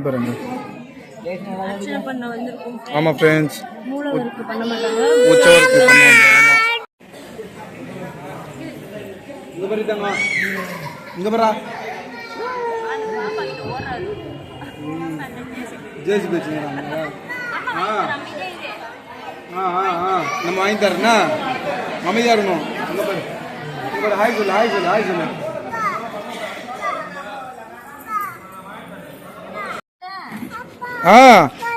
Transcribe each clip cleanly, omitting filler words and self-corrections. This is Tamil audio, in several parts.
பாருங்க. ஆமா ஃப்ரெண்ட்ஸ், மூலவருக்கு பண்ண மாட்டாங்க, உற்சவருக்கு பண்ணுவாங்க. இங்க பாரா ஜேசி பேசுறாங்க. நம்ம வாங்கி தரேன்னா அமைதியா இருக்கணும். இங்க பாரு, இங்க பாரு, ஹாய் சொல்லு, ஹாய் சொல்லு, ஹாய் சொல்லு.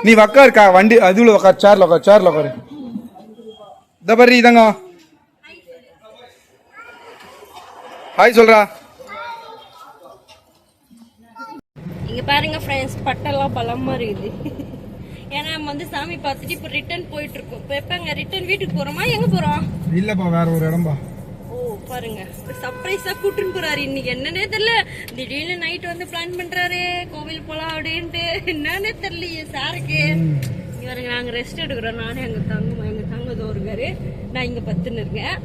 நீ உக்காருக்கா, வண்டி அதுல உக்கார், சேர்ல உக்கார், சேர்ல உக்காரு. இந்த பாரு இதாங்க, ஹாய் சொல்றா. இங்க பாருங்க ஃப்ரெண்ட்ஸ், பட்டெல்லாம் பலமா இருக்குது. ஏன்னா நம்ம வந்து சாமி பார்த்துட்டு இப்ப ரிட்டர்ன் போயிட்டு இருக்கோம். இப்ப எப்பங்க ரிட்டர்ன் வீட்டுக்கு போறோமா, எங்க போறோம்? இல்லப்பா, வேற ஒரு இடம்பா. ஓ பாருங்க, சர்ப்ரைஸா கூட்டின்னு போறாரு. இன்னைக்கு என்னன்னே தெரியல, திடீர்னு நைட் வந்து பிளான் பண்றாரு கோவில் போலாம் அப்படின்ட்டு. என்னன்னே தெரியலையே சாருக்கு. இவருங்க நாங்க ரெஸ்ட் எடுக்கிறோம். நானே எங்க தங்கதோ இருக்காரு, நான் இங்க பத்துன்னு இருக்கேன்.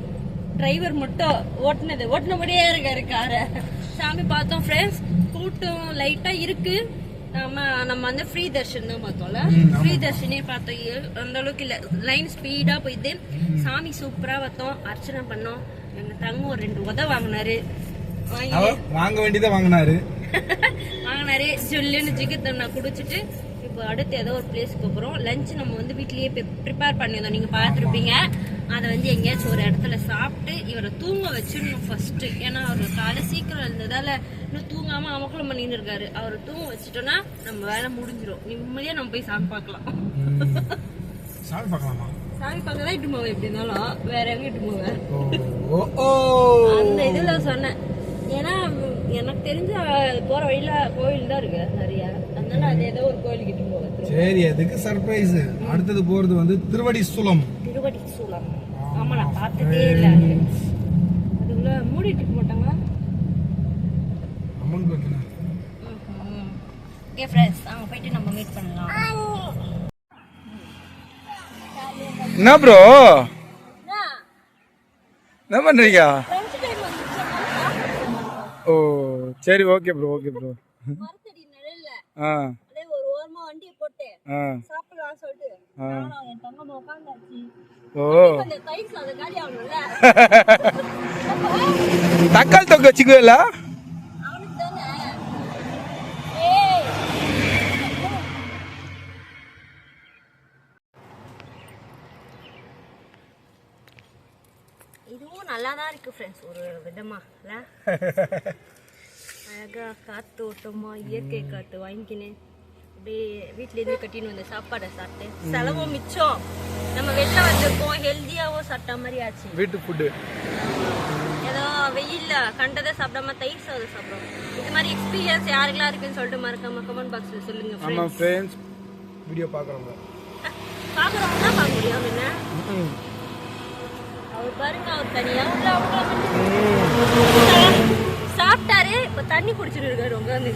டிரைவர் மட்டும் ஓட்டுனபடியே இருக்காரு காரை. சாமி பார்த்தோம் ஃப்ரெண்ட்ஸ், கூட்டம் லைட்டா இருக்கு. நம்ம வந்து ஃப்ரீ தர்ஷன் தான் பார்த்தோம்ல, ஃப்ரீ தர்ஷனே பார்த்தோம். அந்த அளவுக்கு இல்ல, லைன் ஸ்பீடா போயிட்டு சாமி சூப்பரா பார்த்தோம். அர்ச்சனை பண்ணோம். எங்க தங்க ஒரு 2 உத வாங்கினாரு. வாங்க வேண்டியதை வாங்கினாரு. சொல்லுன்னு ஜிகத்தண்ணா குடிச்சிட்டு இப்போ அடுத்து ஏதோ ஒரு பிளேஸ்க்கு போறோம். லஞ்ச் நம்ம வந்து வீட்லயே ப்ரிப்பேர் பண்ணியிருந்தோம், நீங்க பாத்துருப்பீங்க. அதை வந்து எங்கேயாச்சும் ஒரு இடத்துல சாப்பிட்டு இவரை தூங்க வச்சிடணும் ஃபர்ஸ்ட். ஏன்னா அவர் காலை சீக்கிரம் இருந்ததால இன்னும் தூங்காம அமக்கலம் பண்ணிட்டு இருக்காரு. அவரை தூங்க வச்சுட்டோம்னா நம்ம வேலை முடிஞ்சிடும். நிம்மதியா நம்ம போய் சாமி பார்க்கலாம். சாமி பார்க்கலாமா? சாமி பார்க்கதான் இட்டு போவேன், எப்படி இருந்தாலும் வேற எங்க இட்டு போவேன். அந்த இதுல சொன்னேன். ஏன்னா எனக்கு தெரிஞ்ச போற வழியில கோவில் தான் இருக்கு நிறைய, அதனால அது ஏதோ ஒரு கோயிலுக்கு இட்டு போவேன். சரி, அதுக்கு சர்ப்ரைஸ். அடுத்தது போறது வந்து திருவடி சூலம். ஆமா, நான் பார்த்ததே இல்ல. அதுக்குள்ள மூடிட்டு போட்டாங்க. அம்மன் கோயில். ஓகே ஃப்ரெண்ட்ஸ், அங்க போயிட்டு நம்ம மீட் பண்ணலாம். என்ன ப்ரோ, என்ன பண்றீங்க? ஓ சரி, ஓகே ப்ரோ, ஓகே ப்ரோ. மரத்தடி நிழல்ல அப்படியே ஒரு ஓரமா வண்டியை போட்டு சாப்பிடலாம் சொல்லிட்டு நானும் என் தங்கமா உட்கார்ந்தாச்சு. கொஞ்சம் தைஸ் அது காலி ஆகணும்ல, தக்காளி தொக்கு வச்சுக்குவேல அவனுக்கு தானே. இதுவும் நல்லா தான் இருக்கு ஃப்ரெண்ட்ஸ், ஒரு விதமா இல்ல. அழகா காத்து ஓட்டமா இயற்கை காத்து வாங்கிக்கினேன். அப்படியே வீட்டுல இருந்து கட்டின்னு வந்த சாப்பாடை சாப்பிட்டு செலவும் மிச்சம். நம்ம வெளில வந்திருக்கோம், ஹெல்தியாவும் சாப்பிட்ட மாதிரி ஆச்சு. வீட்டு ஃபுட்டு ஏதோ வெயில்ல கண்டதை சாப்பிடாம தயிர் சாதம் சாப்பிடுறோம். இது மாதிரி எக்ஸ்பீரியன்ஸ் யாருக்கெல்லாம் இருக்குன்னு சொல்லிட்டு மறக்காம கமெண்ட் பாக்ஸ்ல சொல்லுங்க. ஆமா ஃப்ரெண்ட்ஸ், வீடியோ பாக்குறவங்க தான் பார்க்க முடியும். என்ன அவர் பாருங்க, அவர் தனியா உள்ள சாப்பிட்டாரு, இப்ப தண்ணி குடிச்சிட்டு இருக்காரு உட்காந்து.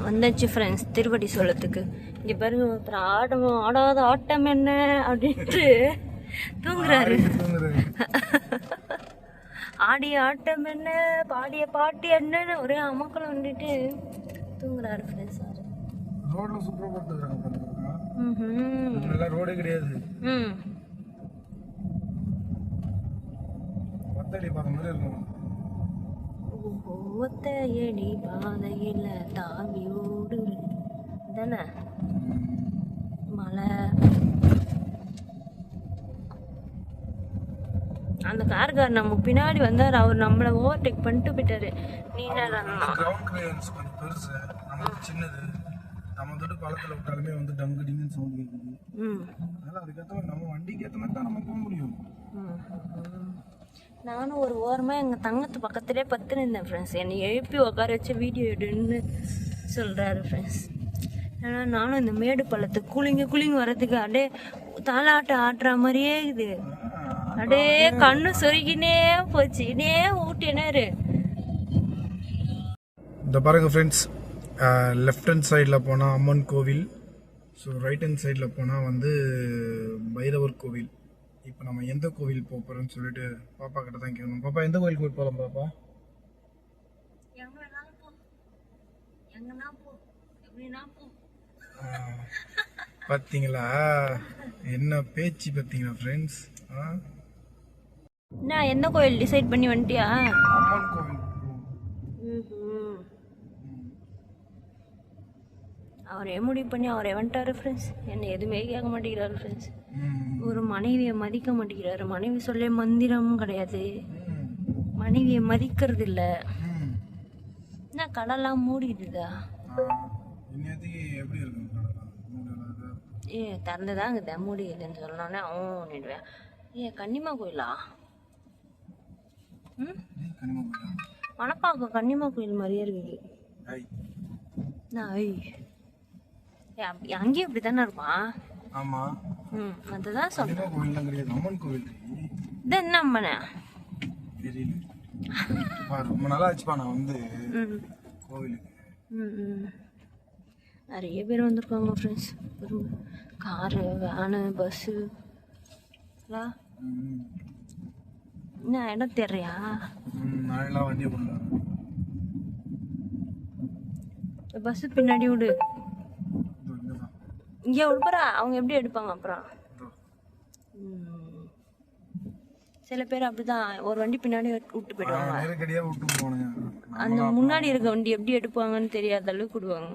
வந்தாச்சு ஃப்ரெண்ட்ஸ் திருவடி சோளத்துக்கு. இங்க பாருங்க, ஒருத்தர் ஆடாத ஆட்டம் என்ன அப்படின்ட்டு தூங்குறாரு. ஆடிய ஆட்டம் என்ன, பாடிய பாட்டு என்னன்னு ஒரே அமக்கலம் வந்துட்டு தூங்குறாரு ஃப்ரெண்ட்ஸ். ரோட்ல சூப்பரா போட்டுறாங்க பாருங்க. நல்ல ரோடே கிடையாது. ஒத்தடி பாத மாதிரி இருக்கும். ஒத்தையடி பாதையில தாவி ஓடு தானே மலை. அந்த கார்கார் நம்ம பின்னாடி வந்தாரு, அவர் நம்மள ஓவர்டேக் பண்ணிட்டு போயிட்டாரு. நீ சின்னது நம்ம தொட்டு பழத்துல விட்டாலுமே வந்து டங்கு டிங்குன்னு சவுண்ட் கேட்குது. அதனால அதுக்கேற்ற நம்ம வண்டிக்கு ஏற்ற மாதிரி தான் நம்ம போக முடியும். நானும் ஒரு ஓரமா எங்க தங்கத்து பக்கத்திலே பத்துன்னு இருந்தேன் ஃப்ரெண்ட்ஸ். என்னை எழுப்பி உட்கார வச்சு வீடியோ எடுன்னு சொல்றாரு ஃப்ரெண்ட்ஸ். ஏன்னா நானும் இந்த மேடு பள்ளத்துக்கு குளிங்க வர்றதுக்கு அப்படியே தாலாட்டம் ஆட்டுற மாதிரியே இது. அப்படியே கண்ணு சொருகினே போச்சு, இன்னே ஊட்டினேரு. இந்த பாருங்க ஃப்ரெண்ட்ஸ், லெஃப்ட் ஹேண்ட் சைடில் போனால் அம்மன் கோவில், ஸோ ரைட் ஹேண்ட் சைடில் போனால் வந்து பைரவர் கோவில். இப்போ நம்ம எந்த கோவில் போக போகிறோம்னு சொல்லிட்டு பாப்பா கிட்ட தான் கேட்கணும். பாப்பா எந்த கோவில் போகலாம் பாப்பா? பார்த்தீங்களா என்ன பேச்சு பார்த்தீங்களா ஃப்ரெண்ட்ஸ்? நான் எந்த கோயில் டிசைட் பண்ணி வந்துட்டியா? அம்மன் கோவில். அவரே முடிவு பண்ணி அவரே வந்துட்டாரு ஃப்ரெண்ட்ஸ். என்னை எதுவுமே கேட்க மாட்டேங்கிறாரு ஃப்ரெண்ட்ஸ். ஒரு மனைவியை மதிக்க மாட்டேங்கிறாரு. மனைவி சொல்ல மந்திரமும் கிடையாது, மனைவியை மதிக்கிறது இல்லை. என்ன கடைலாம் மூடிடுதா? எப்படி இருக்கு? திறந்துதான் இருக்குது, மூடிடுதுன்னு சொல்லணுன்னே அவன் நிடுவேன். கன்னிமா கோயிலா? மணப்பாக்கம் கன்னிமா கோயில் மாதிரியே இருக்குது. அங்கேயும் அப்படி தானே இருப்பான்? ஆமா. அதுதான் சொல்றேன். கோயில் கிடையாது, அம்மன் கோவில். இது என்ன அம்மனை? தெரியல, ரொம்ப நாளா ஆச்சுப்பா நான் வந்து கோவிலுக்கு. நிறைய பேர் வந்திருக்காங்க ஃப்ரெண்ட்ஸ். Car, van, bus. என்ன இடம் தெரியா? நாளெல்லாம் வண்டியை போடலாம். பஸ்ஸு பின்னாடி விடு. இங்கே விடுப்பறா, அவங்க எப்படி எடுப்பாங்க அப்புறம்? சில பேர் அப்படிதான், ஒரு வண்டி பின்னாடி விட்டு போயிடுவாங்க. அந்த முன்னாடி இருக்க வண்டி எப்படி எடுப்பாங்கன்னு தெரியாத அளவுக்கு விடுவாங்க.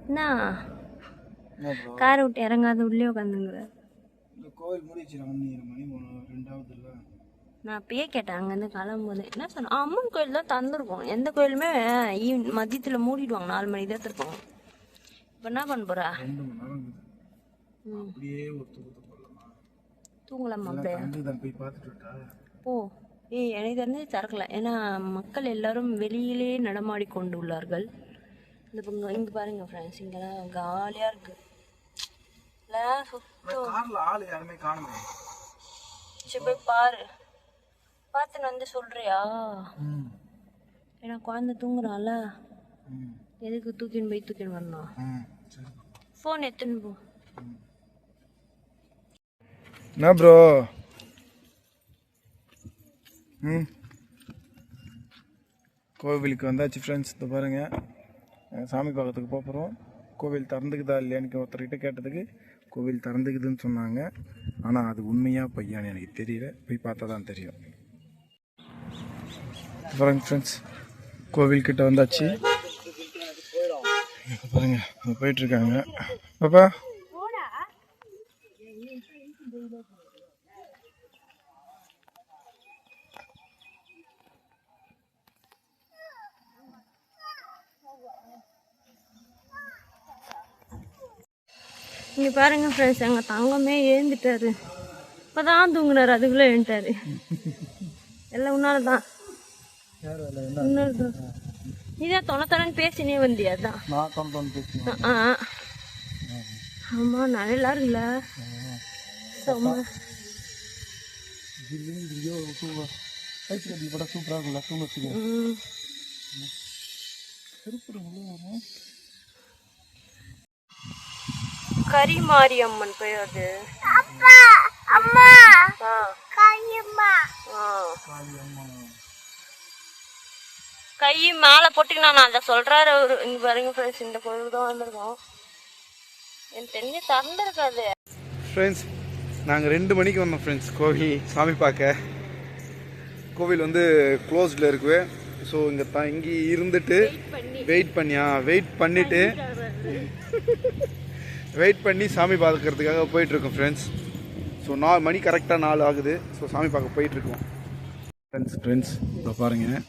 என்ன காரை விட்டு இறங்காத உள்ளே உட்காந்துங்கிற? கோவில் முடிச்சு 2:00 நான் அப்பயே கேட்டேன் அங்கேருந்து கிளம்பும்போது. என்ன சொன்னேன்? அம்மன் கோயில் தான் தந்துருக்கோம். எந்த கோயிலுமே மதியத்தில் மூடிடுவாங்க, 4 மணி தான் இருப்போம். இப்போ என்ன பண்ண போறா? 2 மணி நேரம் அப்படியே ஒரு தூங்கலாமா? அப்படியே போய் பார்த்துட்டு போ. எனக்கு தெரிஞ்சு திறக்கல, ஏன்னா மக்கள் எல்லாரும் வெளியிலே நடமாடி கொண்டு உள்ளார்கள். இந்த இங்கே பாருங்க ஃப்ரெண்ட்ஸ், இங்கெல்லாம் காலியாக இருக்கு. சரி போய் பாரு, பார்த்துன்னு வந்து சொல்றியா? ஏன்னா குழந்தை தூங்குறான்ல, எதுக்கு தூக்கின்னு வரணும்? ஃபோன் எடுத்துன்னு போ. என்ன ப்ரோ? கோவிலுக்கு வந்தாச்சு ஃப்ரெண்ட்ஸ். இதை பாருங்க, சாமி பார்க்கறதுக்கு போகிறோம். கோவில் திறந்துக்குதா இல்லையான்னு ஒருத்தர்கிட்ட கேட்டதுக்கு கோவில் திறந்துக்குதுன்னு சொன்னாங்க. ஆனால் அது உண்மையா பையான்னு எனக்கு தெரியல, போய் பார்த்தா தான் தெரியும். பாருங்க ஃப்ரெண்ட்ஸ், கோவில்கிட்ட வந்தாச்சு. பாருங்க போயிட்டுருக்காங்க. பாப்பா இங்கே பாருங்க ஃப்ரெண்ட்ஸ், எங்கள் தங்கமே ஏந்துட்டாரு. இப்போ தான் தூங்குனாரு, அதுக்குள்ளே எழுந்துட்டாரு. எல்லாம் உன்னால தான். இதான் தொணத்தொன்னு பேசினே வந்தியா? தான் ஆமாம், நல்லா இருக்குல்ல. சூப்பராக இருக்குல்ல. கரிமாரி அம்மன் பேர் அது. கை மேலே போட்டுக்கினா நான் அதை சொல்றாரு அவரு. இங்க பாருங்க ஃப்ரெண்ட்ஸ், இந்த கோயிலுக்கு தான் வந்திருக்கோம். எனக்கு தெரிஞ்சு திறந்துருக்காது ஃப்ரெண்ட்ஸ். நாங்கள் 2 மணிக்கு வந்தோம் ஃப்ரெண்ட்ஸ் கோவில் சாமி பார்க்க. கோவில் வந்து க்ளோஸ்டில் இருக்குது. ஸோ இங்கே இருந்துட்டு வெயிட் பண்ணி சாமி பார்க்கறதுக்காக போயிட்டுருக்கோம் ஃப்ரெண்ட்ஸ். ஸோ 4 மணி கரெக்டாக 4 ஆகுது. ஸோ சாமி பார்க்க போயிட்டுருக்கோம் ஃப்ரெண்ட்ஸ். இப்போ பாருங்கள்,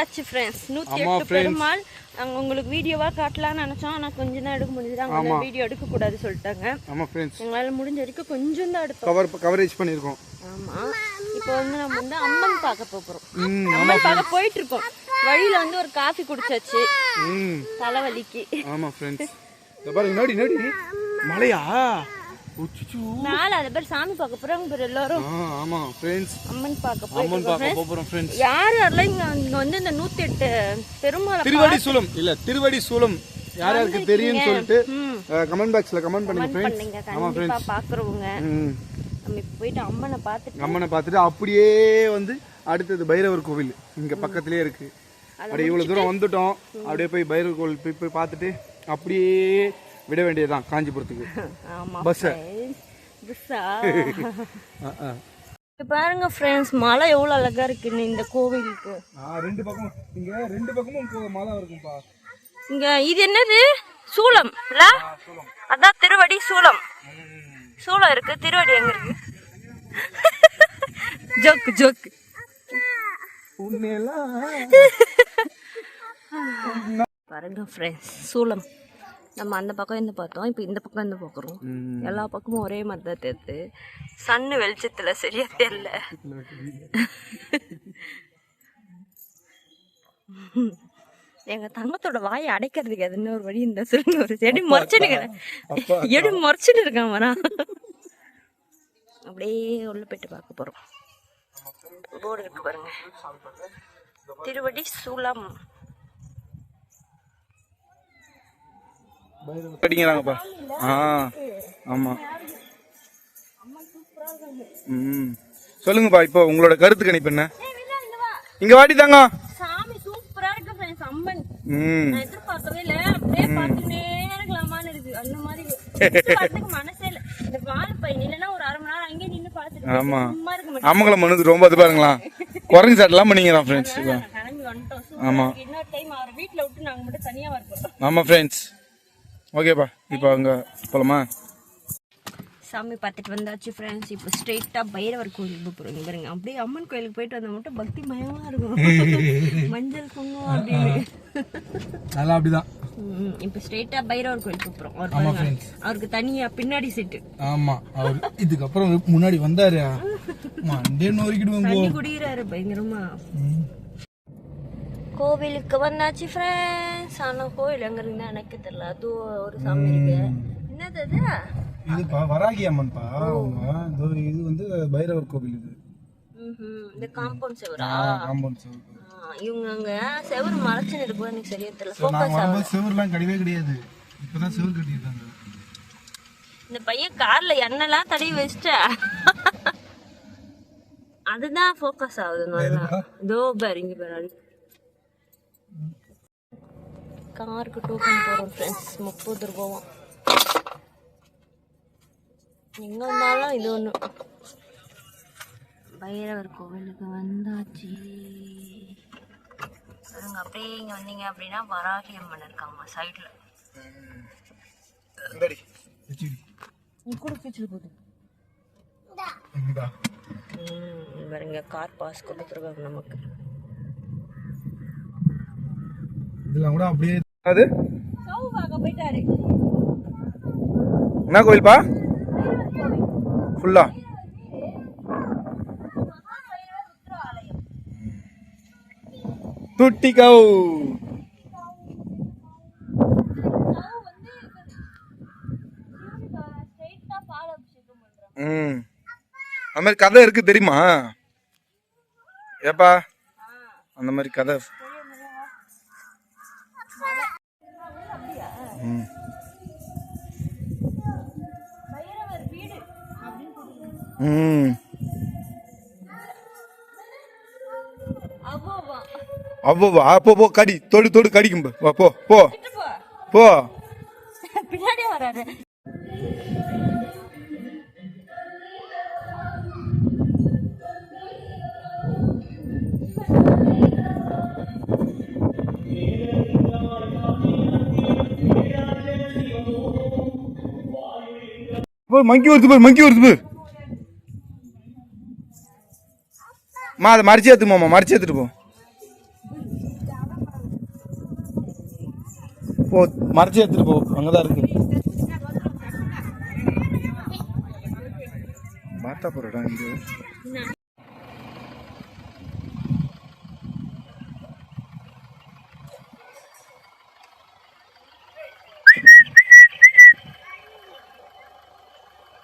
வந்தாச்சு ஃப்ரெண்ட்ஸ் 108 பெருமாள். நாங்கள் உங்களுக்கு வீடியோவாக காட்டலாம்னு நினச்சோம், ஆனால் கொஞ்சம் தான் எடுக்க முடிஞ்சது. அவங்க வீடியோ எடுக்கக்கூடாது சொல்லிட்டாங்க. ஆமாம் ஃப்ரெண்ட்ஸ், எங்களால் முடிஞ்ச வரைக்கும் கொஞ்சம் தான் எடுத்தோம். கவரேஜ் பண்ணியிருக்கோம். ஆமாம், இப்போ வந்து நம்ம வந்து அம்மன் பார்க்க போகிறோம். அம்மன் பார்க்க போயிட்டு இருக்கோம். வழியில் வந்து ஒரு காஃபி குடிச்சாச்சு தலைவலிக்கு. ஆமாம் ஃப்ரெண்ட்ஸ், பாருங்க நடி மலையா மேல அத பேர் சாமி பார்க்க போறாங்க எல்லாரும். ஆமா ஃப்ரெண்ட்ஸ், அம்மன் பார்க்க போறோம் ஃப்ரெண்ட்ஸ். யார் யாரெல்லாம் இங்க வந்து இந்த 108 பெருமாள் திருவடி சூலம் யார் யாருக்கு தெரியும்னு சொல்லிட்டு கமெண்ட் பாக்ஸ்ல கமெண்ட் பண்ணுங்க ஃப்ரெண்ட்ஸ். ஆமா ஃப்ரெண்ட்ஸ், பாக்குறவங்க நம்ம போயிட்டு அம்மனை பார்த்துட்டு அப்படியே வந்து அடுத்தது பைரவர் கோவில் இங்க பக்கத்துலயே இருக்கு. அப்படியே இவ்வளவு தூரம் வந்துட்டோம், அப்படியே போய் பைரவர் கோவில் போய் பார்த்துட்டு அப்படியே விட வேண்டியதுதான் காஞ்சிபுரத்துக்கு பஸ். பாருங்க ஃப்ரெண்ட்ஸ், மலை எவ்வளவு அழகா இருக்குன்னு இந்த கோவிலுக்கு. ரெண்டு பக்கமும் மலை இருக்கும்பா. இங்க இது என்னது சூலம் இல்ல? அதான் திருவடி சூலம். சூலம் இருக்கு, திருவடி எங்க இருக்கு? ஜோக்கு பாருங்க ஃப்ரெண்ட்ஸ், சூலம். நம்ம அந்த பக்கம் இருந்து பார்த்தோம், இப்போ இந்த பக்கம் இருந்து பார்க்குறோம். எல்லா பக்கமும் ஒரே மாதிரி தான் தெரியுது. சன்னு வெளிச்சத்துல சரியா தெரியல. எங்க தங்கத்தோட வாயை அடைக்கிறதுக்கு அது இன்னொரு வழி இருந்தா சொல்லுங்க. ஒரு செடி முறைச்சுன்னு இருக்கான் வரா. அப்படியே உள்ள போயிட்டு பார்க்க போறோம். போர்டு இருக்கு பாருங்க, திருவடி சூலம். படிங்கறாங்கப்பா. ஆமா. சொல்லுங்கப்பா, இப்போ உங்களோட கருத்து கணிப்பு என்ன? இங்க வாடி தாங்க. சாமி சூப்பரா இருக்கு फ्रेंड्स. அம்மன் நான் எதிர்பார்க்கவே இல்ல, அப்படியே பார்த்துட்டே இருக்கலாமான்னு இருக்கு. அந்த மாதிரி பார்த்துக்க மனசே இல்ல. இந்த வால் பையன் இல்லனா ஒரு அரை மணி நேரம் அங்கே நின்னு பார்த்துட்டு ஆமா அம்மங்கள மனது ரொம்ப அது பாருங்களா. குரங்கு சாட்டலாம் பண்ணீங்கறாம் फ्रेंड्स. கிளம்பி வந்துட்டோம். ஆமா, இன்னொரு டைம் அவர் வீட்ல விட்டு நாங்க மட்டும் தனியா வரப்போறோம். ஆமா फ्रेंड्स, ஓகேப்பா. இப்போ அங்க போலாமா? சாமி பார்த்துட்டு வந்தாச்சு ஃப்ரெண்ட்ஸ். இப்போ ஸ்ட்ரெயிட்டா பைரவர் கோயிலுக்கு போறோம். பாருங்க, அப்படியே அம்மன் கோயிலுக்கு போயிட்டு வந்தா மட்டும் பக்தி மயமா இருக்கும். மஞ்சள் குங்குமம் அப்படின்னு நல்லா அப்படிதான். இப்போ ஸ்ட்ரெயிட்டா பைரவர் கோயிலுக்கு போறோம். அவருக்கு தனியா பின்னாடி செட்டு. ஆமா, அவர் இதுக்கு அப்புறம் முன்னாடி வந்தாரு, மண்டே நோரிக்கிடுவாங்க. தண்ணி குடிக்கிறாரு பயங்கரமா. கோவிலுக்கு வந்தாச்சு ஃப்ரெண்ட்ஸ். ஆனா கோவில் எங்க இருந்தா எனக்கு தெரியல. அது ஒரு சாமி இருக்கு. என்னது அது? இதுப்பா வராகி அம்மன்பா. இது வந்து பைரவர் கோவில். இது இந்த காம்பவுண்ட் செவரா? காம்பவுண்ட் செவர். இவங்க அங்க செவர் மறைச்சுன்னு இருக்கு, எனக்கு சரியா தெரியல. செவர்லாம் கிடையாது, இப்பதான் செவர் கட்டியிருக்காங்க. இந்த பையன் கார்ல எண்ணெல்லாம் தடவி வச்சுட்டா அதுதான் ஃபோக்கஸ் ஆகுது நல்லா. இதோ பாரு, இங்க பாரு. காருக்கு டோக்கன் போறோம் ஃப்ரெண்ட்ஸ். 30 ரூபாவும். எங்க இருந்தாலும் இது ஒண்ணு. பைரவர் கோவிலுக்கு வந்தாச்சு. பாருங்க, அப்படியே இங்க வந்தீங்க அப்படின்னா வராகி அம்மன் இருக்காங்க சைட்ல. பாருங்க, கார் பாஸ் கொடுத்துருக்காங்க நமக்கு. இதெல்லாம் கூட அப்படியே அது சவுபாக போயிட்டாரு. என்ன கோயில்பா? ஃபுல்லா துட்டி கவு. அந்த மாதிரி கதை இருக்கு தெரியுமா? ஏப்பா அந்த மாதிரி கதை. அவ்வா அப்போ போ, கடி தொடு கடிக்கும். போ போ போ. பின்னாடி வராரு. மங்கி வருது பாரு. அதை மறைச்சி ஏத்துமாமா, மறைச்சி ஏத்துட்டு போ. போ மறைச்சி எடுத்துட்டு போ, அங்கதான் இருக்கு. மாத்தா போறடா இங்க.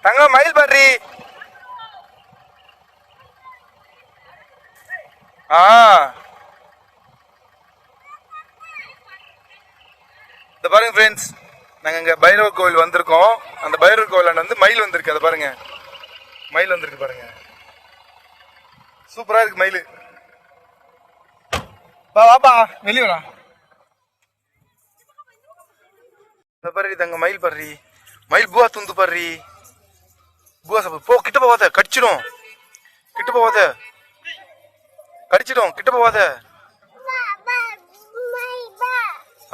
தங்க மயில் பாடுறி. இந்த பாருங்க ஃப்ரெண்ட்ஸ், நாங்க இங்க பைரவர் கோவில் வந்திருக்கோம். அந்த பைரவர் கோவில் வந்து மயில் வந்திருக்கு. அதை பாருங்க, மயில் வந்திருக்கு பாருங்க. சூப்பரா இருக்கு மயில். வாப்பா வெளியே வரா. பாரு தங்க மயில் பாடுறி. மயில் பூவா துந்து பாடுறி. பூவா சாப்பிடு. போ, கிட்ட போவாத, கடிச்சிடும். கிட்ட போவாத, கடிச்சிடும். கிட்ட போவாத.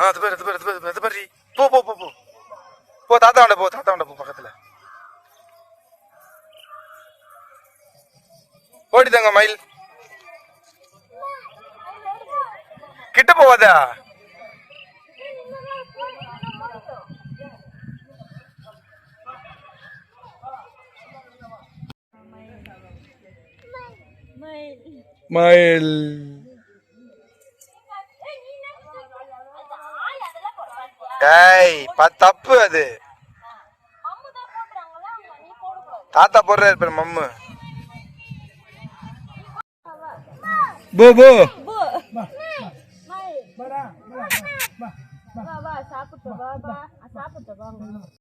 அது பாரு. போ போ போ போ போ, தாத்தா வண்ட போ, தாத்தா வண்ட போ, பக்கத்துல ஓடி தங்க மயில். கிட்ட போவாத. மயில் டேய், தப்பு அது. தாத்தா போடுறாரு பேர் மம்மு. போ போ. சாப்பிட்டு